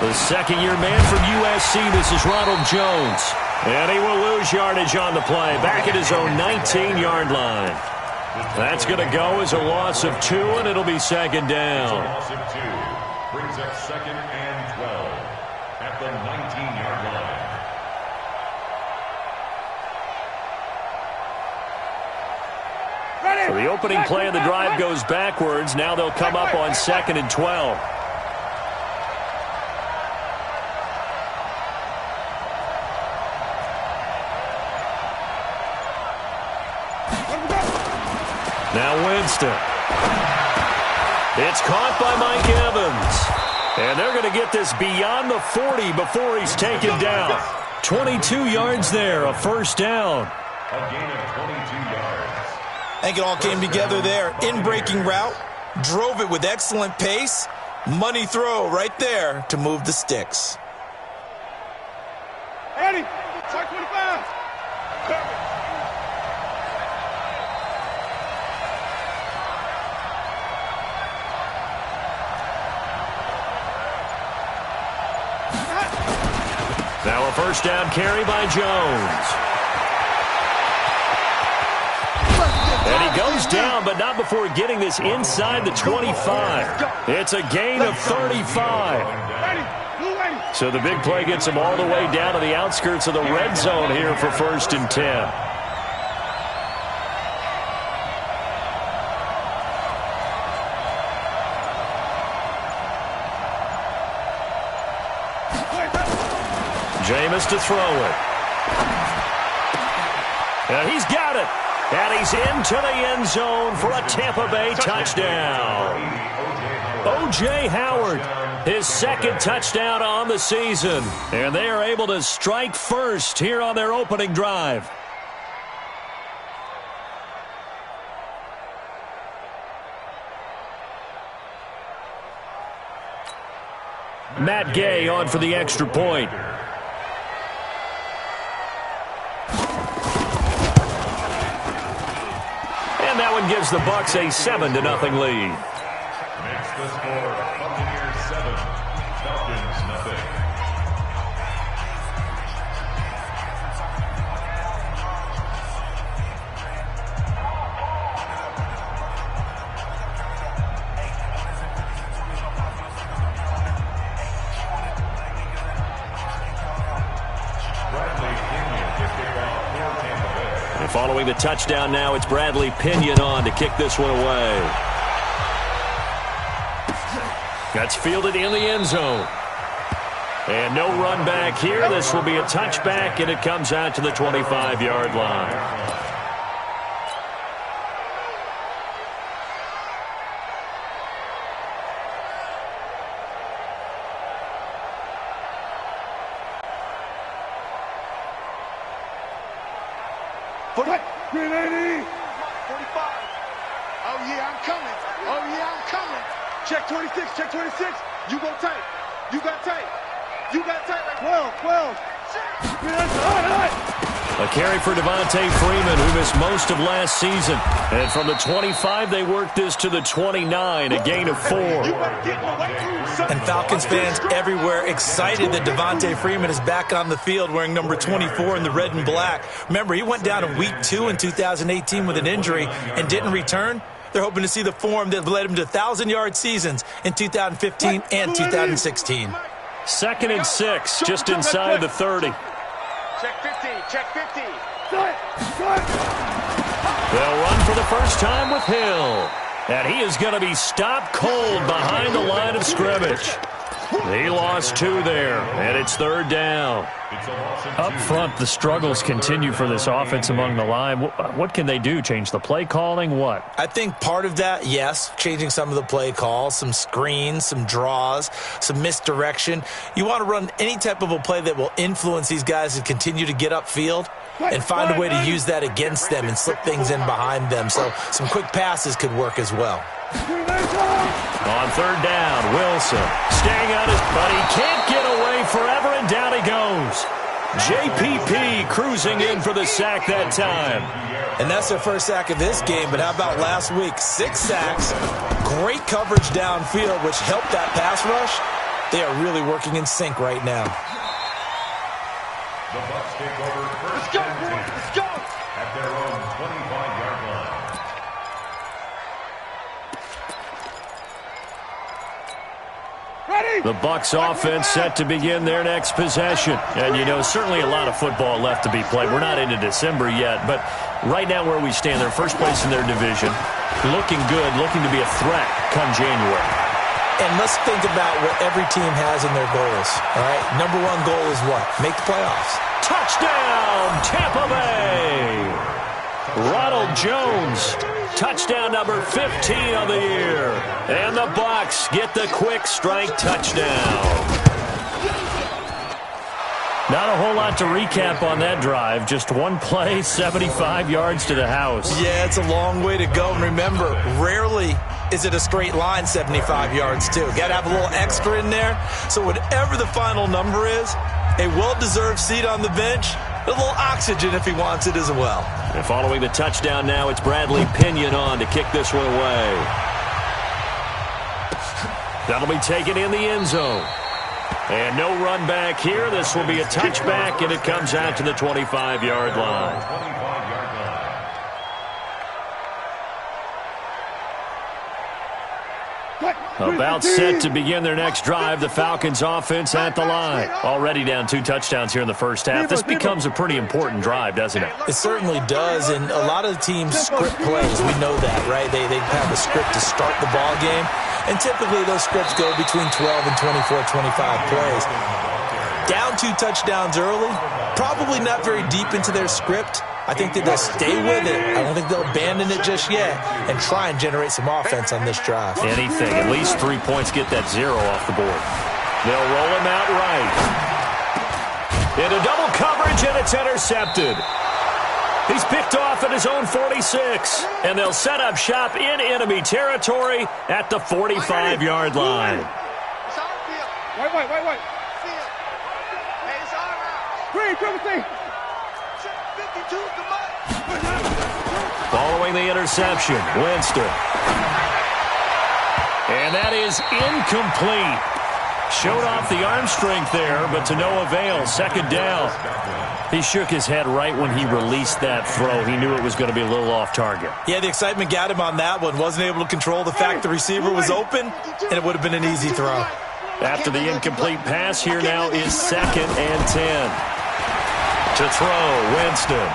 The second-year man from USC, this is Ronald Jones. And he will lose yardage on the play, back at his own 19-yard line. That's going to go as a loss of 2, and it'll be second down. Loss of 2 brings up second and 12 at the 19-yard line. So the opening play of the drive goes backwards. Now they'll come up on second and 12. Now Winston. It's caught by Mike Evans. And they're going to get this beyond the 40 before he's taken down. 22 yards there, a first down. A gain of 22 yards. I think it all came together there. In-breaking route, drove it with excellent pace. Money throw right there to move the sticks. Eddie, check 25. Now a first down carry by Jones. And he goes down, but not before getting this inside the 25. It's a gain of 35. So the big play gets him all the way down to the outskirts of the red zone here for first and 10. Jameis to throw it. And he's got it. And he's into the end zone for a Tampa Bay touchdown. O.J. Howard, his second touchdown on the season. And they are able to strike first here on their opening drive. Matt Gay on for the extra point. And that one gives the Bucs a 7-0 lead. Makes the score Buccaneers 7, Falcons nothing. Following the touchdown now, it's Bradley Pinion on to kick this one away. That's fielded in the end zone. And no run back here. This will be a touchback, and it comes out to the 25-yard line. Green 80. 45. Oh, yeah, I'm coming. Oh, yeah, I'm coming. Check 26. Check 26. You go tight. You got tight. You got tight. 12. A carry for Devontae Freeman, who missed most of last season. And from the 25, they worked this to the 29, a gain of 4. And Falcons fans everywhere excited that Devontae Freeman is back on the field wearing number 24 in the red and black. Remember, he went down in week 2 in 2018 with an injury and didn't return. They're hoping to see the form that led him to 1,000-yard seasons in 2015 and 2016. Second and 6, just inside the 30. Check 50. Check 50. They'll run for the first time with Hill. And he is going to be stopped cold behind the line of scrimmage. He lost 2 there, and it's third down. Up front, the struggles continue for this offense among the line. What can they do? Change the play calling? What? I think part of that, yes, changing some of the play calls, some screens, some draws, some misdirection. You want to run any type of a play that will influence these guys to continue to get upfield and find a way to use that against them and slip things in behind them. So some quick passes could work as well. On third down, Wilson staying on his, but he can't get away forever, and down he goes. JPP cruising in for the sack that time. And that's their first sack of this game, but how about last week? 6 sacks, great coverage downfield, which helped that pass rush. They are really working in sync right now. The Bucs take over first and 10 at their own 25-yard line. The Bucs offense set to begin their next possession. And, you know, certainly a lot of football left to be played. We're not into December yet, but right now where we stand, they're first place in their division. Looking good, looking to be a threat come January. And let's think about what every team has in their goals, all right? Number one goal is what? Make the playoffs. Touchdown, Tampa Bay! Ronald Jones, touchdown number 15 of the year. And the Bucs get the quick strike touchdown. Not a whole lot to recap on that drive. Just one play, 75 yards to the house. Yeah, it's a long way to go. And remember, rarely is it a straight line 75 yards, too. Got to have a little extra in there. So whatever the final number is, a well-deserved seat on the bench, a little oxygen if he wants it as well. And following the touchdown now, it's Bradley Pinion on to kick this one away. That'll be taken in the end zone. And no run back here. This will be a touchback, and it comes out to the 25-yard line. 25-yard line. About set to begin their next drive, the Falcons offense at the line. Already down 2 touchdowns here in the first half. This becomes a pretty important drive, doesn't it? It certainly does, and a lot of the teams script plays. We know that, right? They have a script to start the ball game, and typically those scripts go between 12 and 24, 25 plays. Down 2 touchdowns early, probably not very deep into their script. I think that they'll stay with it. I don't think they'll abandon it just yet and try and generate some offense on this drive. Anything. At least 3 points, get that 0 off the board. They'll roll him out right. Into double coverage, and it's intercepted. He's picked off at his own 46, and they'll set up shop in enemy territory at the 45-yard line. Wait. Green, triple C. Following the interception, Winston. And that is incomplete. Showed off the arm strength there, but to no avail. Second down. He shook his head right when he released that throw. He knew it was going to be a little off target. Yeah, the excitement got him on that one. Wasn't able to control the fact the receiver was open, and it would have been an easy throw. After the incomplete pass, here now is 2nd and 10. To throw, Winston.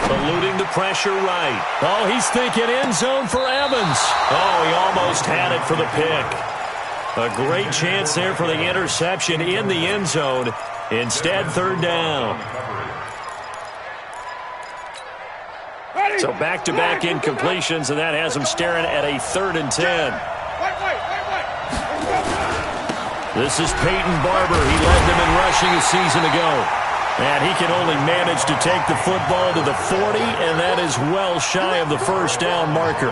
Eluding the pressure right. Oh, he's thinking end zone for Evans. Oh, he almost had it for the pick. A great chance there for the interception in the end zone. Instead, 3rd down. So back-to-back incompletions, and that has him staring at a 3rd and 10. This is Peyton Barber. He led them in rushing a season ago. And he can only manage to take the football to the 40, and that is well shy of the first down marker.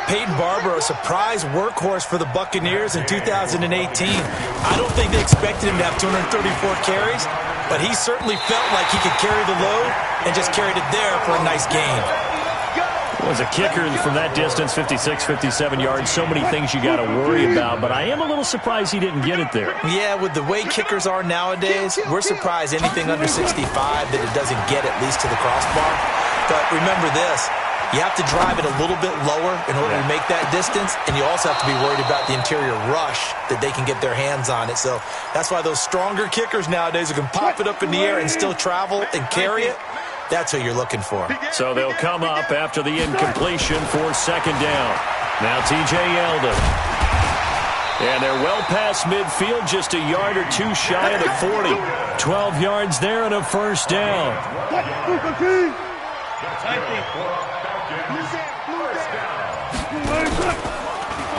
Peyton Barber, a surprise workhorse for the Buccaneers in 2018. I don't think they expected him to have 234 carries, but he certainly felt like he could carry the load and just carried it there for a nice gain. As a kicker from that distance, 56, 57 yards, so many things you got to worry about, but I am a little surprised he didn't get it there. Yeah, with the way kickers are nowadays, we're surprised anything under 65 that it doesn't get at least to the crossbar. But remember this, you have to drive it a little bit lower in order to make that distance, and you also have to be worried about the interior rush that they can get their hands on it. So that's why those stronger kickers nowadays who can pop it up in the air and still travel and carry it, that's who you're looking for. So they'll come up after the incompletion for 2nd down. Now T.J. Yeldon. And they're well past midfield, just a yard or 2 shy of the 40. 12 yards there and a 1st down.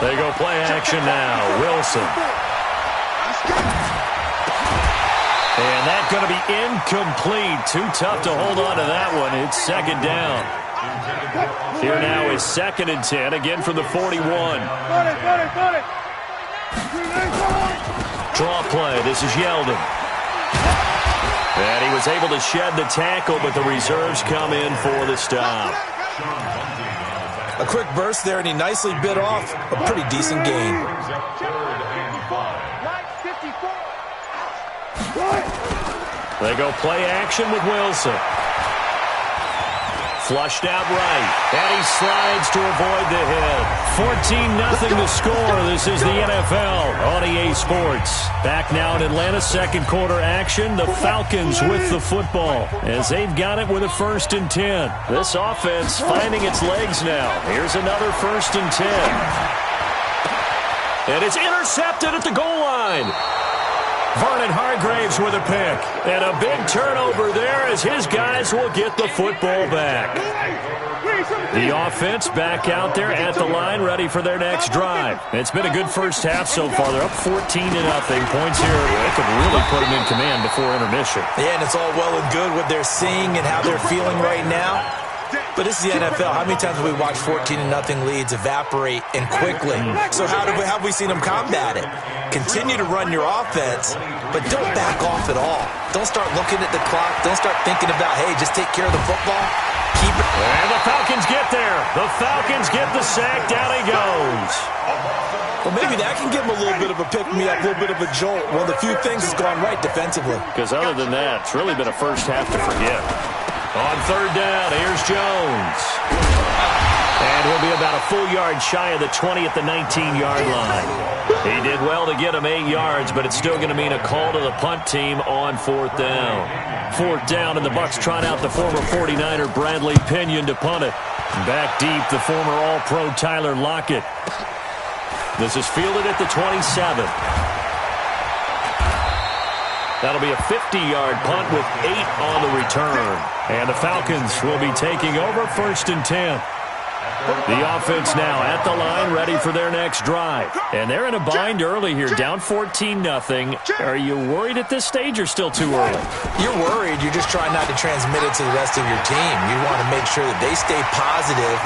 They go play action now. Wilson. And that's going to be incomplete. Too tough to hold on to that one. It's 2nd down. Here now is 2nd and 10, again from the 41. Draw play. This is Yeldon. And he was able to shed the tackle, but the reserves come in for the stop. A quick burst there, and he nicely bit off a pretty decent gain. They go play action with Wilson. Flushed out right, and he slides to avoid the hit. 14-0 to score. This is the NFL on EA Sports. Back now in Atlanta, second quarter action. The Falcons with the football as they've got it with a 1st and 10. This offense finding its legs now. Here's another 1st and 10. And it's intercepted at the goal line. Vernon Hargraves with a pick. And a big turnover there as his guys will get the football back. The offense back out there at the line, ready for their next drive. It's been a good first half so far. They're up 14-0. Points here. They could really put them in command before intermission. Yeah, and it's all well and good what they're seeing and how they're feeling right now. But this is the NFL. How many times have we watched 14-0 leads evaporate and quickly? So how have we seen them combat it? Continue to run your offense, but don't back off at all. Don't start looking at the clock. Don't start thinking about, hey, just take care of the football. Keep it. And the Falcons get there. The Falcons get the sack. Down he goes. Well, maybe that can give them a little bit of a pick-me-up, a little bit of a jolt. One of the few things that's gone right defensively. Because other than that, it's really been a first half to forget. On 3rd down, here's Jones. And he'll be about a full yard shy of the 20 at the 19-yard line. He did well to get him 8 yards, but it's still going to mean a call to the punt team on 4th down. 4th down, and the Bucs trot out the former 49er Bradley Pinion to punt it. Back deep, the former All-Pro Tyler Lockett. This is fielded at the 27. That'll be a 50-yard punt with 8 on the return. And the Falcons will be taking over 1st and 10. The offense now at the line, ready for their next drive. And they're in a bind early here, down 14-0. Are you worried at this stage or still too early? You're worried. You're just trying not to transmit it to the rest of your team. You want to make sure that they stay positive.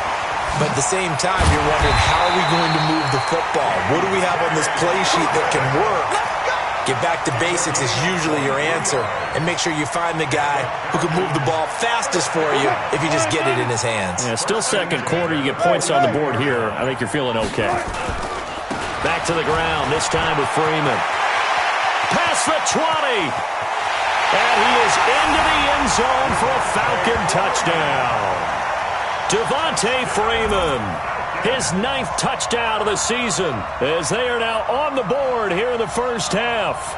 But at the same time, you're wondering, how are we going to move the football? What do we have on this play sheet that can work? Get back to basics is usually your answer. And make sure you find the guy who can move the ball fastest for you if you just get it in his hands. Yeah, still second quarter. You get points on the board here. I think you're feeling okay. Back to the ground, this time with Freeman. Past the 20. And he is into the end zone for a Falcon touchdown. Devontae Freeman. His 9th touchdown of the season as they are now on the board here in the first half.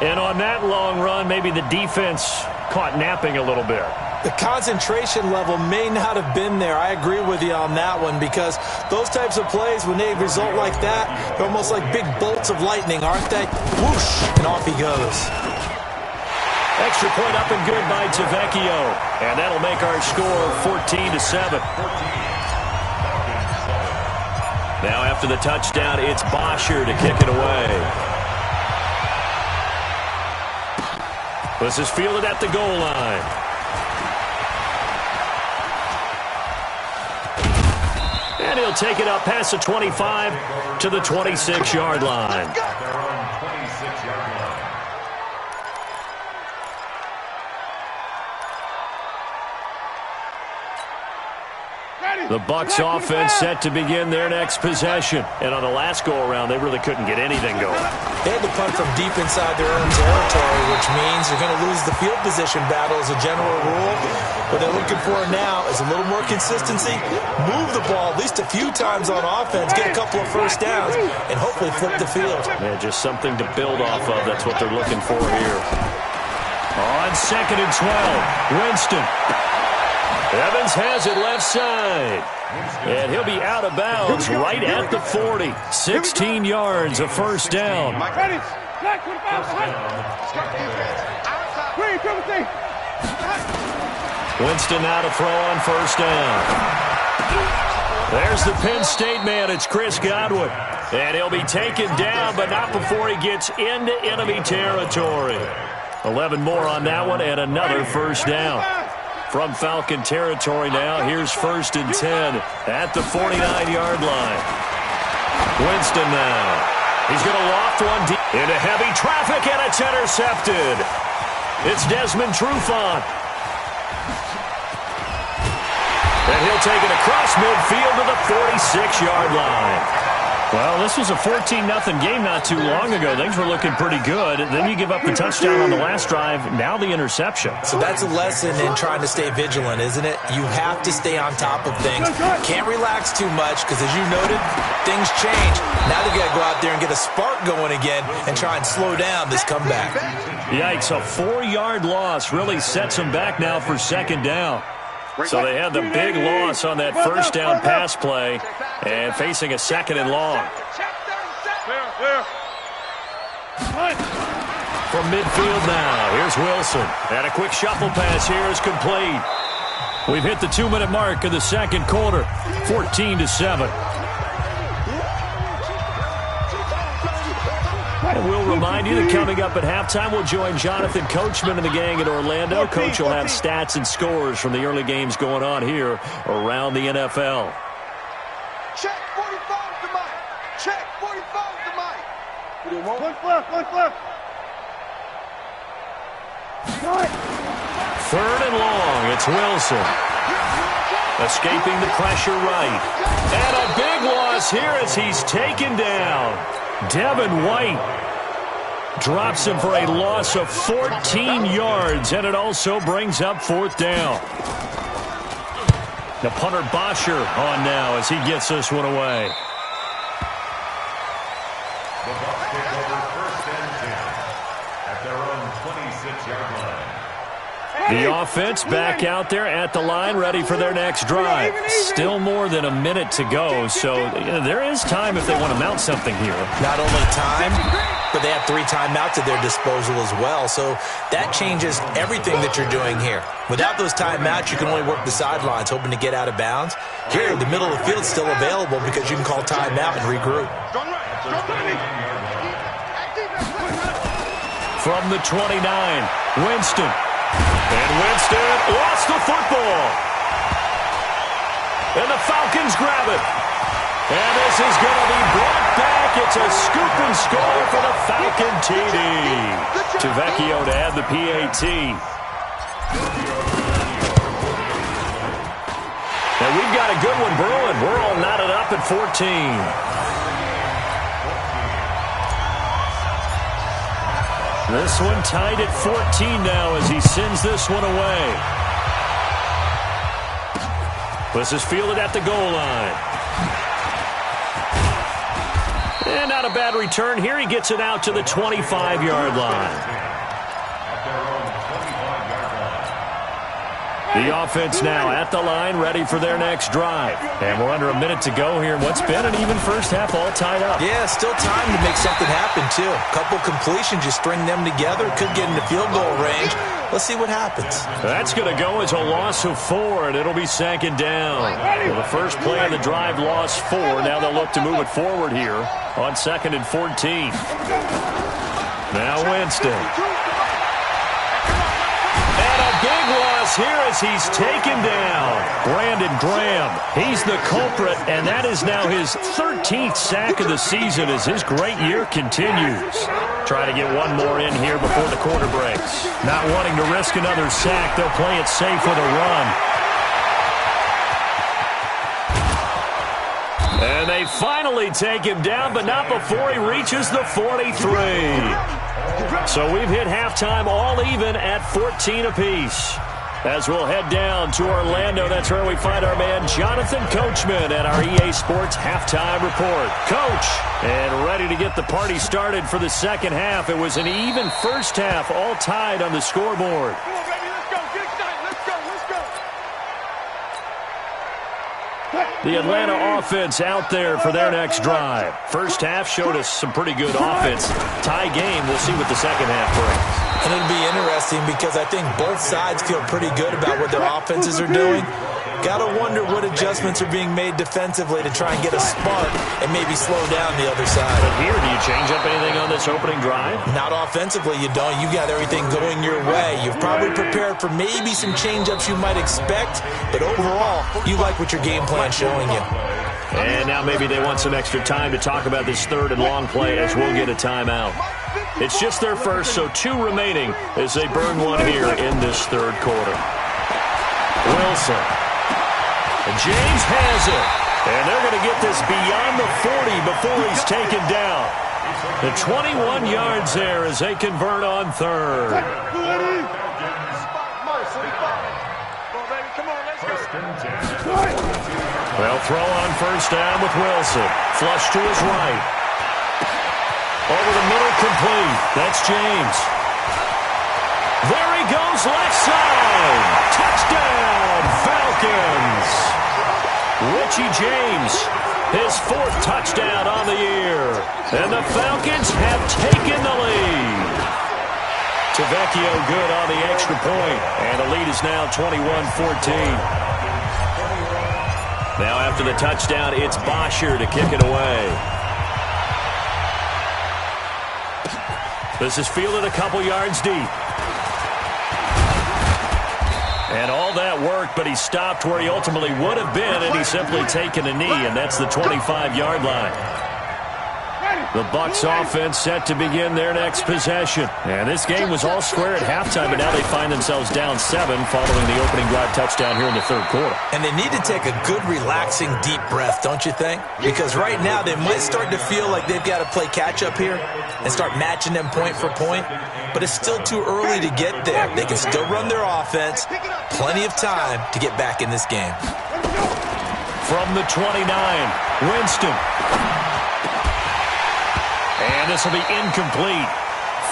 And on that long run, maybe the defense caught napping a little bit. The concentration level may not have been there. I agree with you on that one because those types of plays, when they result like that, they're almost like big bolts of lightning, aren't they? Whoosh, and off he goes. Extra point up and good by Tavecchio. And that'll make our score 14-7. Now after the touchdown, it's Bosher to kick it away. This is fielded at the goal line. And he'll take it up past the 25 to the 26-yard line. The Bucs offense set to begin their next possession. And on the last go-around, they really couldn't get anything going. They had to punt from deep inside their own territory, which means they're going to lose the field position battle as a general rule. What they're looking for now is a little more consistency, move the ball at least a few times on offense, get a couple of first downs, and hopefully flip the field. Yeah, just something to build off of. That's what they're looking for here. On 2nd and 12, Winston. Evans has it left side. And he'll be out of bounds right at the 40. 16 yards, a first down. Winston now to throw on first down. There's the Penn State man. It's Chris Godwin. And he'll be taken down, but not before he gets into enemy territory. 11 more on that one, and another first down. From Falcon territory now, here's 1st and 10 at the 49-yard line. Winston now. He's going to loft one deep into heavy traffic, and it's intercepted. It's Desmond Trufant. And he'll take it across midfield to the 46-yard line. Well, this was a 14-0 game not too long ago. Things were looking pretty good. Then you give up the touchdown on the last drive. Now the interception. So that's a lesson in trying to stay vigilant, isn't it? You have to stay on top of things. Can't relax too much because, as you noted, things change. Now they got to go out there and get a spark going again and try and slow down this comeback. Yikes, a 4-yard loss really sets them back now for second down. So they had the big loss on that first down pass play and facing a second and long. From midfield now, here's Wilson. And a quick shuffle pass here is complete. We've hit the 2-minute mark of the second quarter, 14-7. And we'll remind you that coming up at halftime, we'll join Jonathan Coachman and the gang at Orlando. Coach will have stats and scores from the early games going on here around the NFL. Check 45 to Mike. Check 45 to Mike. One flip. Third and long, it's Wilson. Escaping the pressure right. And a big loss here as he's taken down. Devin White drops him for a loss of 14 yards, and it also brings up fourth down. The punter Bosher on now as he gets this one away. The Bucs take over first and 10 at their own 26-yard line. The offense back out there at the line, ready for their next drive. Still more than a minute to go, so there is time if they want to mount something here. Not only time, but they have 3 timeouts at their disposal as well, so that changes everything that you're doing here. Without those timeouts, you can only work the sidelines, hoping to get out of bounds. Here, the middle of the field is still available because you can call timeout and regroup. From the 29, Winston. And Winston lost the football. And the Falcons grab it. And this is going to be brought back. It's a scoop and score for the Falcon TD. Tavecchio to add the PAT. And we've got a good one brewing. We're all knotted up at 14. This one tied at 14 now as he sends this one away. This is fielded at the goal line. And not a bad return here. He gets it out to the 25-yard line. The offense now at the line, ready for their next drive. And we're under a minute to go here in what's been an even first half, all tied up. Yeah, still time to make something happen, too. A couple completions, you string them together, could get into field goal range. Let's see what happens. That's going to go as a loss of 4, and it'll be second down. Well, the first play of the drive lost 4. Now they'll look to move it forward here on 2nd and 14. Now Winston. Big loss here as he's taken down. Brandon Graham, he's the culprit, and that is now his 13th sack of the season as his great year continues. Try to get one more in here before the quarter breaks. Not wanting to risk another sack, they'll play it safe with a run. And they finally take him down, but not before he reaches the 43. So we've hit halftime all even at 14 apiece. As we'll head down to Orlando, that's where we find our man Jonathan Coachman at our EA Sports Halftime Report. Coach, and ready to get the party started for the second half. It was an even first half, all tied on the scoreboard. Come on, baby, let's go. Get excited. Let's go. The Atlanta offense out there for their next drive. First half showed us some pretty good offense. Tie game, we'll see what the second half brings. And it'll be interesting because I think both sides feel pretty good about what their offenses are doing. Got to wonder what adjustments are being made defensively to try and get a spark and maybe slow down the other side. But here, do you change up anything on this opening drive? Not offensively, you don't. You got everything going your way. You've probably prepared for maybe some change-ups you might expect, but overall, you like what your game plan's showing you. And now maybe they want some extra time to talk about this third and long play as we'll get a timeout. It's just their first, so 2 remaining as they burn one here in this third quarter. Wilson. And James has it. And they're going to get this beyond the 40 before he's taken down. The 21 yards there as they convert on third. They'll throw on first down with Wilson. Flush to his right. Over the middle, complete. That's James. There he goes, left side. Touchdown, Falcons. Richie James, his 4th touchdown on the year. And the Falcons have taken the lead. Tavecchio good on the extra point. And the lead is now 21-14. Now after the touchdown, it's Bosher to kick it away. This is fielded a couple yards deep. And all that worked, but he stopped where he ultimately would have been, and he's simply taken a knee, and that's the 25-yard line. The Bucs offense set to begin their next possession. And this game was all square at halftime, but now they find themselves down 7 following the opening drive touchdown here in the third quarter. And they need to take a good, relaxing, deep breath, don't you think? Because right now they might start to feel like they've got to play catch-up here and start matching them point for point. But it's still too early to get there. They can still run their offense. Plenty of time to get back in this game. From the 29, Winston. And this will be incomplete.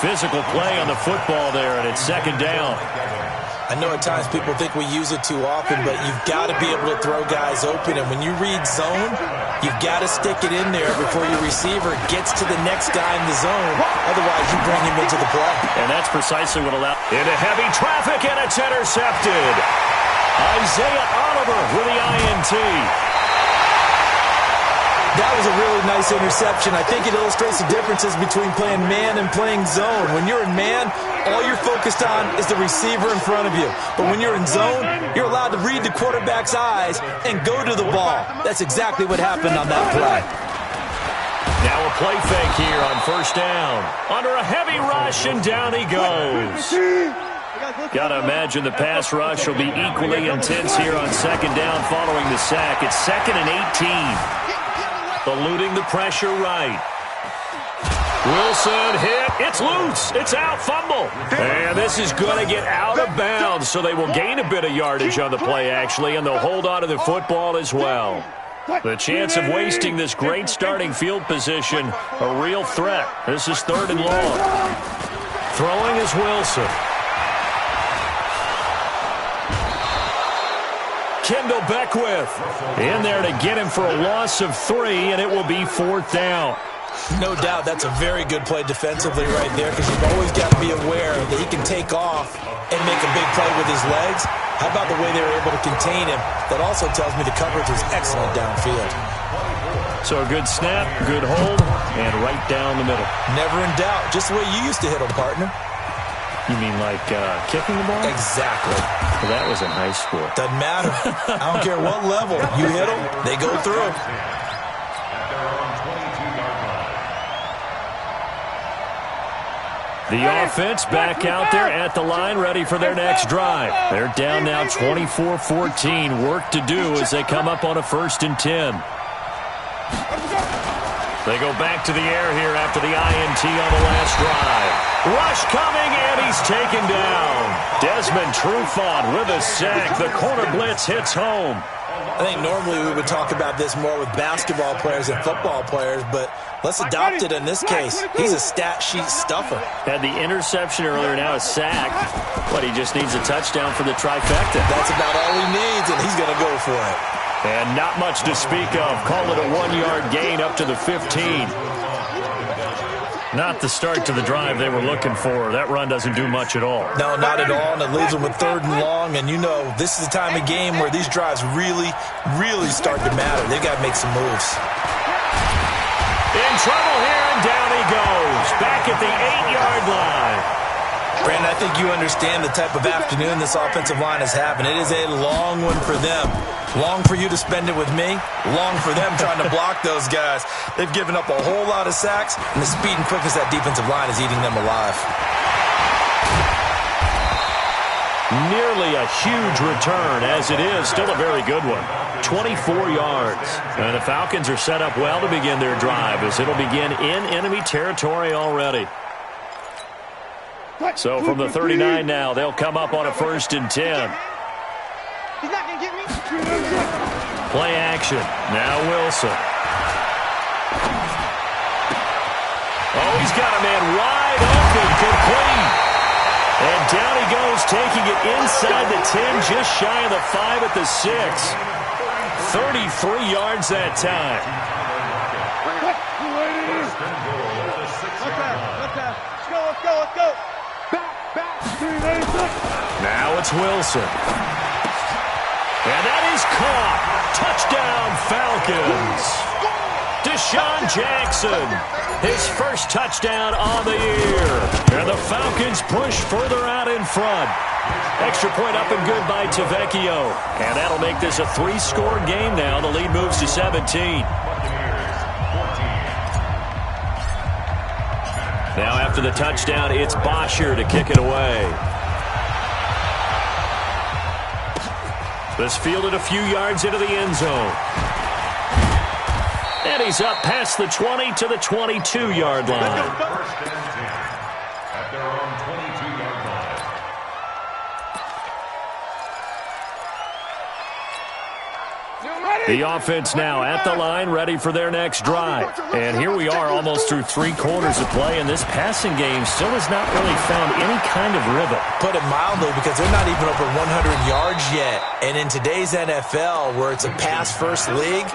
Physical play on the football there, and it's second down. I know at times people think we use it too often, but you've got to be able to throw guys open. And when you read zone, you've got to stick it in there before your receiver gets to the next guy in the zone. Otherwise, you bring him into the play. And that's precisely what allowed. Into heavy traffic, and it's intercepted. Isaiah Oliver with the INT. That was a really nice interception. I think it illustrates the differences between playing man and playing zone. When you're in man, all you're focused on is the receiver in front of you. But when you're in zone, you're allowed to read the quarterback's eyes and go to the ball. That's exactly what happened on that play. Now a play fake here on first down. Under a heavy rush, and down he goes. Got to imagine the pass rush will be equally intense here on second down following the sack. It's 2nd and 18. Eluding the pressure right. Wilson hit. It's loose. It's out. Fumble. And this is going to get out of bounds, so they will gain a bit of yardage on the play, actually, and they'll hold on to the football as well. The chance of wasting this great starting field position, a real threat. This is 3rd and long. Throwing is Wilson. Kendall Beckwith in there to get him for a loss of 3, and it will be 4th down. No doubt that's a very good play defensively right there, because you've always got to be aware that he can take off and make a big play with his legs. How about the way they were able to contain him? That also tells me the coverage was excellent downfield. So a good snap, good hold, and right down the middle. Never in doubt. Just the way you used to hit him, partner. You mean like kicking the ball? Exactly. Well, that was in high school. Doesn't matter. I don't care what level. You hit them, they go through. The offense back out there at the line, ready for their next drive. They're down now 24-14. Work to do as they come up on a 1st and 10. They go back to the air here after the INT on the last drive. Rush coming, and he's taken down. Desmond Trufant with a sack. The corner blitz hits home. I think normally we would talk about this more with basketball players and football players, but let's adopt it in this case. He's a stat sheet stuffer. Had the interception earlier, now a sack. But he just needs a touchdown for the trifecta. That's about all he needs, and he's going to go for it. And not much to speak of. Call it a 1-yard gain up to the 15. Not the start to the drive they were looking for. That run doesn't do much at all. No, not at all, and it leaves them with 3rd and long. And you know, this is the time of game where these drives really, really start to matter. They've got to make some moves. In trouble here, and down he goes. Back at the 8-yard line. Brandon, I think you understand the type of afternoon this offensive line is having. It is a long one for them. Long for you to spend it with me. Long for them trying to block those guys. They've given up a whole lot of sacks, and the speed and quickness of that defensive line is eating them alive. Nearly a huge return, as it is still a very good one. 24 yards. And the Falcons are set up well to begin their drive, as it'll begin in enemy territory already. So from the 39 now, they'll come up on a 1st and 10. He's not going to get me. Play action. Now Wilson. Oh, he's got a man wide open, complete. And down he goes, taking it inside the 10, just shy of the 5 at the 6. 33 yards that time. Let's go. Back. Now it's Wilson. And that is caught. Touchdown, Falcons. Deshaun Jackson, his first touchdown on the year. And the Falcons push further out in front. Extra point up and good by Tavecchio. And that'll make this a 3-score game now. The lead moves to 17. Now after the touchdown, it's Bosher to kick it away. This fielded a few yards into the end zone. And he's up past the 20 to the 22-yard line. At their own 22-yard line. The offense now at the line, ready for their next drive. And here we are almost through 3 quarters of play, and this passing game still has not really found any kind of rhythm. Put it mildly, because they're not even over 100 yards yet. And in today's NFL, where it's a pass-first league,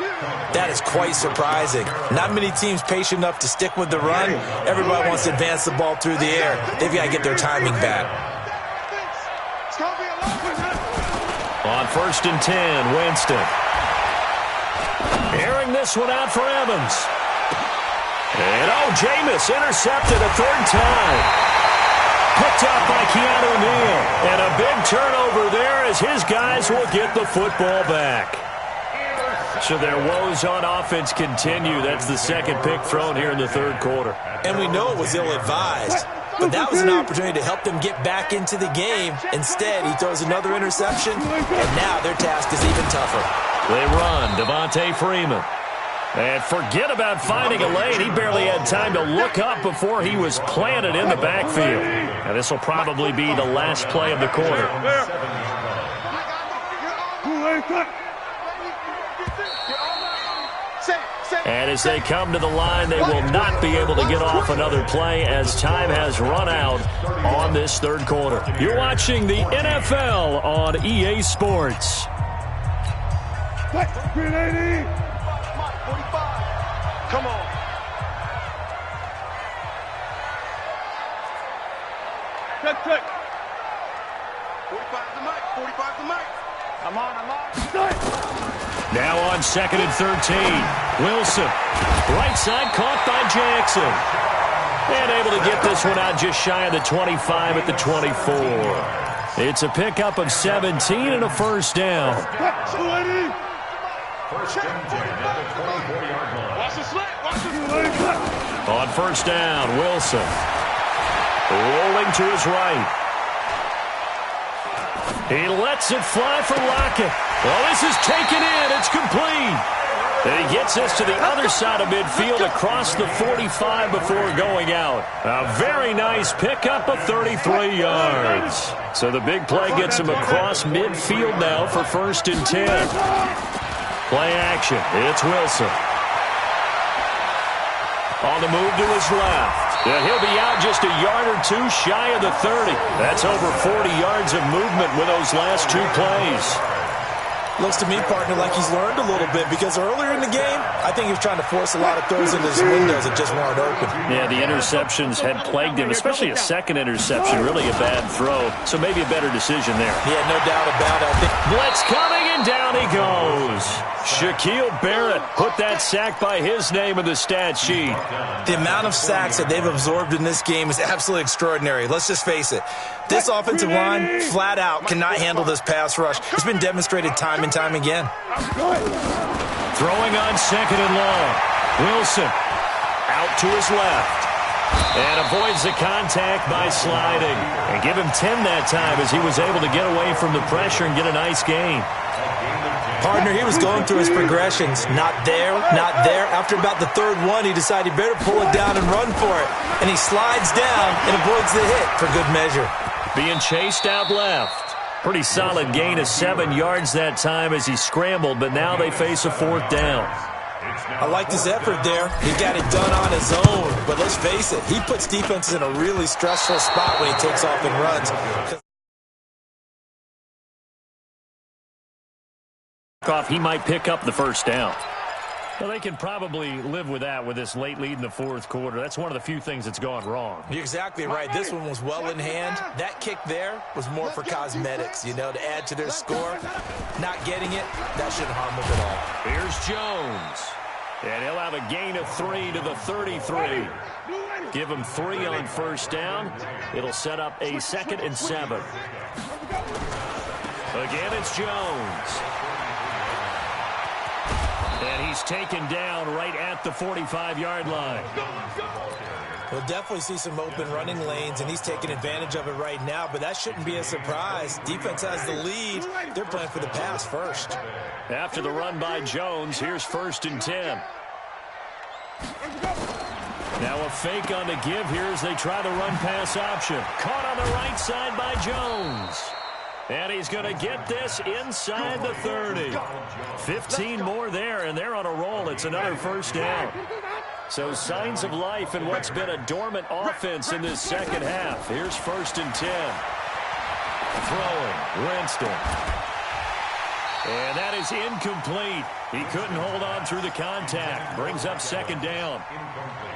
that is quite surprising. Not many teams patient enough to stick with the run. Everybody wants to advance the ball through the air. They've got to get their timing back. On 1st and 10, Winston. Airing this one out for Evans. And Jameis intercepted a 3rd time. Picked up by Keanu Neal. And a big turnover there as his guys will get the football back. So their woes on offense continue. That's the 2nd pick thrown here in the 3rd quarter. And we know it was ill-advised. But that was an opportunity to help them get back into the game. Instead, he throws another interception, and now their task is even tougher. They run, Devontae Freeman. And forget about finding a lane. He barely had time to look up before he was planted in the backfield. And this will probably be the last play of the quarter. And as they come to the line, they will not be able to get off another play as time has run out on this 3rd quarter. You're watching the NFL on EA Sports. Come on. Check. 45 the mic. I'm on. Now on 2nd and 13. Wilson. Right side caught by Jackson. And able to get this one out just shy of the 25 at the 24. It's a pickup of 17 and a 1st down. 1st and 10 at the 24-yard line. Watch the slant. On 1st down, Wilson. Rolling to his right. He lets it fly for Lockett. Well, this is taken in. It's complete. And he gets this to the other side of midfield across the 45 before going out. A very nice pickup of 33 yards. So the big play gets him across midfield now for 1st and 10. Play action. It's Wilson. On the move to his left. And he'll be out just a yard or 2 shy of the 30. That's over 40 yards of movement with those last 2 plays. Looks to me, partner, like he's learned a little bit, because earlier in the game, I think he was trying to force a lot of throws into his windows that just weren't open. Yeah, the interceptions had plagued him, especially a 2nd interception, really a bad throw. So maybe a better decision there. Yeah, no doubt about it. I think blitz coming, and down he goes. Shaquille Barrett put that sack by his name in the stat sheet. the amount of sacks that they've absorbed in this game is absolutely extraordinary. Let's just face it. This offensive line, flat out, cannot handle this pass rush. It's been demonstrated time and time again. Throwing on 2nd and long. Wilson out to his left. And avoids the contact by sliding. And give him 10 that time as he was able to get away from the pressure and get a nice gain. Partner, he was going through his progressions. Not there, not there. After about the third one, he decided he better pull it down and run for it. And he slides down and avoids the hit for good measure. Being chased out left. Pretty solid gain of 7 yards that time as he scrambled, but now they face a 4th down. I liked his effort there. He got it done on his own. But let's face it, he puts defenses in a really stressful spot when he takes off and runs. He might pick up the first down. Well, they can probably live with that with this late lead in the 4th quarter. That's one of the few things that's gone wrong. You're exactly right. This one was well in hand. That kick there was more for cosmetics, you know, to add to their score. Not getting it, that shouldn't harm them at all. Here's Jones. And he'll have a gain of 3 to the 33. Give him 3 on first down. It'll set up a 2nd and 7. Again, it's Jones. And he's taken down right at the 45-yard line. We'll definitely see some open running lanes, and he's taking advantage of it right now, but that shouldn't be a surprise. Defense has the lead. They're playing for the pass first. After the run by Jones, here's 1st and 10. Now a fake on the give here as they try the run-pass option. Caught on the right side by Jones. And he's going to get this inside the 30. 15 more there, and they're on a roll. It's another first down. So signs of life in what's been a dormant offense in this second half. Here's 1st and 10. Throwing, Winston. And that is incomplete. He couldn't hold on through the contact. Brings up 2nd down.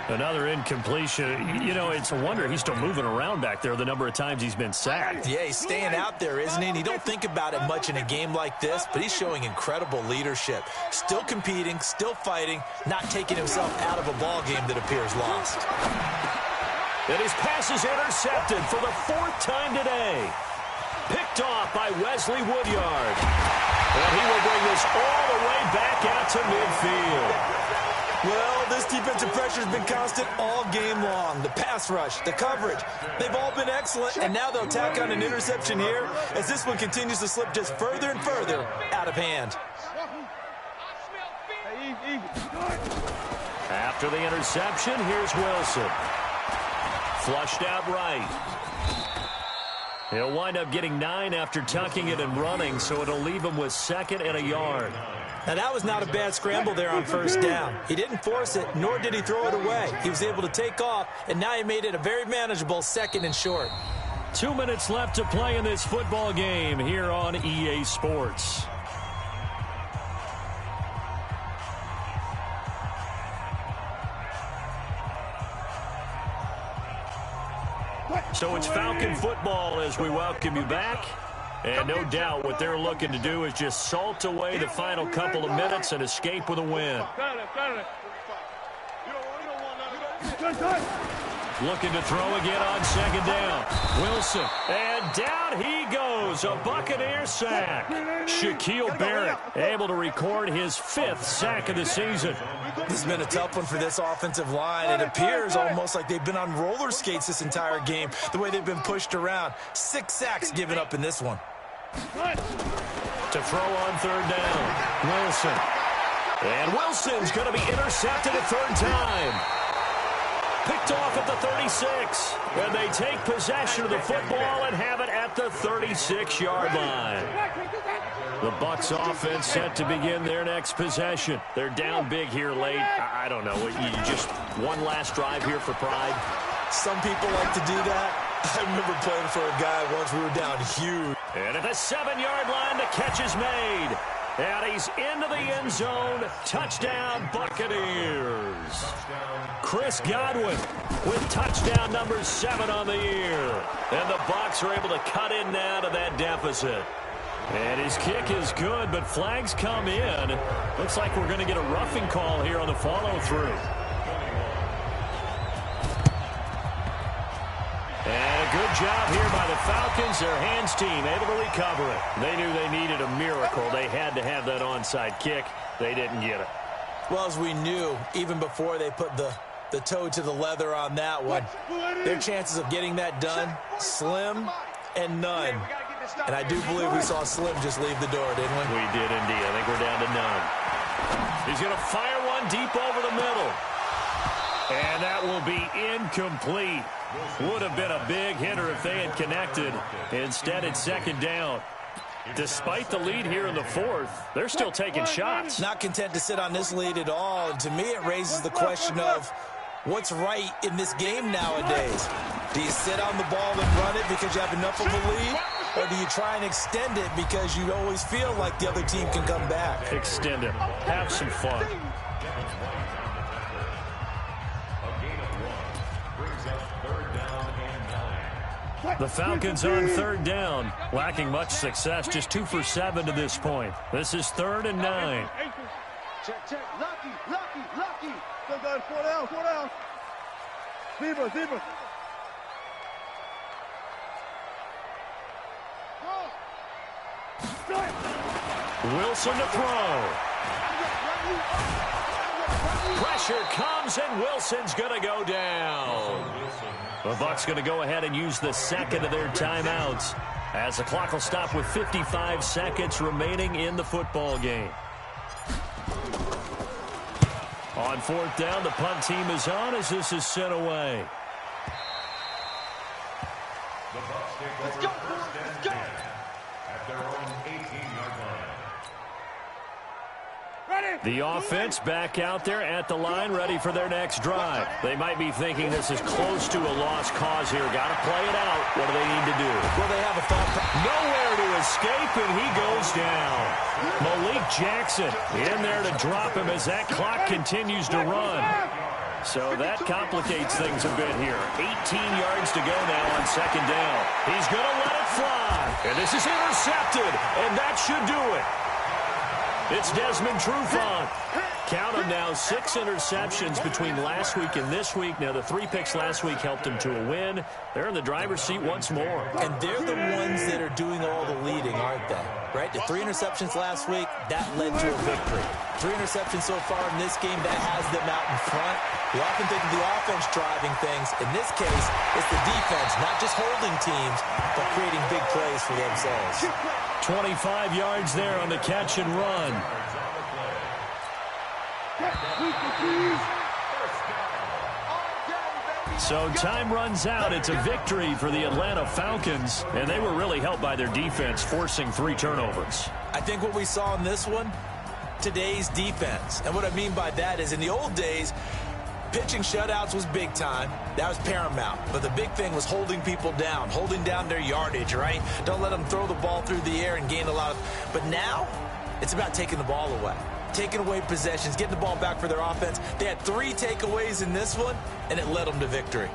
Another incompletion. You know, it's a wonder he's still moving around back there the number of times he's been sacked. Yeah, he's staying out there, isn't he? And you don't think about it much in a game like this, but he's showing incredible leadership. Still competing, still fighting, not taking himself out of a ball game that appears lost. And his pass is intercepted for the 4th time today. Picked off by Wesley Woodyard. And he will bring this all the way back out to midfield. Well, this defensive pressure has been constant all game long. The pass rush, the coverage, they've all been excellent, and now they'll tack on an interception here as this one continues to slip just further and further out of hand. After the interception, here's Wilson. Flushed out right. He'll wind up getting 9 after tucking it and running, so it'll leave him with 2nd and a yard. Now, that was not a bad scramble there on first down. He didn't force it, nor did he throw it away. He was able to take off, and now he made it a very manageable 2nd and short. 2 minutes left to play in this football game here on EA Sports. So it's Falcon football as we welcome you back. And no doubt what they're looking to do is just salt away the final couple of minutes and escape with a win. Looking to throw again on 2nd down. Wilson. And down he goes. A Buccaneer sack. Shaquille Barrett able to record his 5th sack of the season. This has been a tough one for this offensive line. It appears almost like they've been on roller skates this entire game, the way they've been pushed around. 6 sacks given up in this one. To throw on 3rd down. Wilson. And Wilson's going to be intercepted a 3rd time. Picked off at the 36. And they take possession of the football and have it at the 36-yard line. The Bucs offense set to begin their next possession. They're down big here late. I don't know. You just one last drive here for pride. Some people like to do that. I remember playing for a guy once we were down huge. And at the 7-yard line, the catch is made. And he's into the end zone. Touchdown, Buccaneers. Chris Godwin with touchdown number 7 on the year. And the Bucs are able to cut in now to that deficit. And his kick is good, but flags come in. Looks like we're going to get a roughing call here on the follow-through. And a good job here by the Falcons. Their hands team able to recover it. They knew they needed a miracle. They had to have that onside kick. They didn't get it. Well, as we knew, even before they put the the toe to the leather on that one. Their chances of getting that done, slim and none. And I do believe we saw Slim just leave the door, didn't we? We did indeed. I think we're down to none. He's going to fire one deep over the middle. And that will be incomplete. Would have been a big hitter if they had connected. Instead, it's second down. Despite the lead here in the fourth, they're still taking shots. Not content to sit on this lead at all. And to me, it raises the question of what's right in this game nowadays. Do you sit on the ball and run it because you have enough of a lead? Or do you try and extend it because you always feel like the other team can come back? Extend it. Have some fun. The Falcons on third down, lacking much success, just 2 for 7 to this point. This is 3rd and 9. Check, check. Lucky. Still got 4 down. Zebra. Wilson to throw. Pressure comes, and Wilson's going to go down. The Bucs going to go ahead and use the second of their timeouts as the clock will stop with 55 seconds remaining in the football game. On 4th down, the punt team is on as this is sent away. The Bucs take over first and 10 at their own 18-yard line. The offense back out there at the line, ready for their next drive. They might be thinking this is close to a lost cause here. Got to play it out. What do they need to do? Well, they have a thought. Nowhere to escape, and he goes down. Malik Jackson in there to drop him as that clock continues to run. So that complicates things a bit here. 18 yards to go now on second down. He's going to let it fly. And this is intercepted, and that should do it. It's Desmond Trufant. Count them now, 6 interceptions between last week and this week. Now, the 3 picks last week helped him to a win. They're in the driver's seat once more. And they're the ones that are doing all the leading, aren't they? Right? The 3 interceptions last week, that led to a victory. 3 interceptions so far in this game, that has them out in front. We often think of the offense driving things. In this case, it's the defense, not just holding teams, but creating big plays for themselves. 25 yards there on the catch and run. So time runs out. It's a victory for the Atlanta Falcons, and they were really helped by their defense, forcing 3 turnovers. I think what we saw in this one, today's defense. And what I mean by that is in the old days, pitching shutouts was big time. That was paramount. But the big thing was holding people down, holding down their yardage, right? Don't let them throw the ball through the air and gain a lot of... But now, it's about taking the ball away. Taking away possessions, getting the ball back for their offense. They had 3 takeaways in this one, and it led them to victory.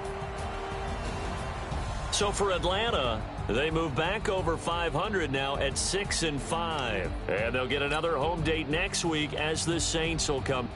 So for Atlanta, they move back over 500 now at 6-5. And they'll get another home date next week as the Saints will come.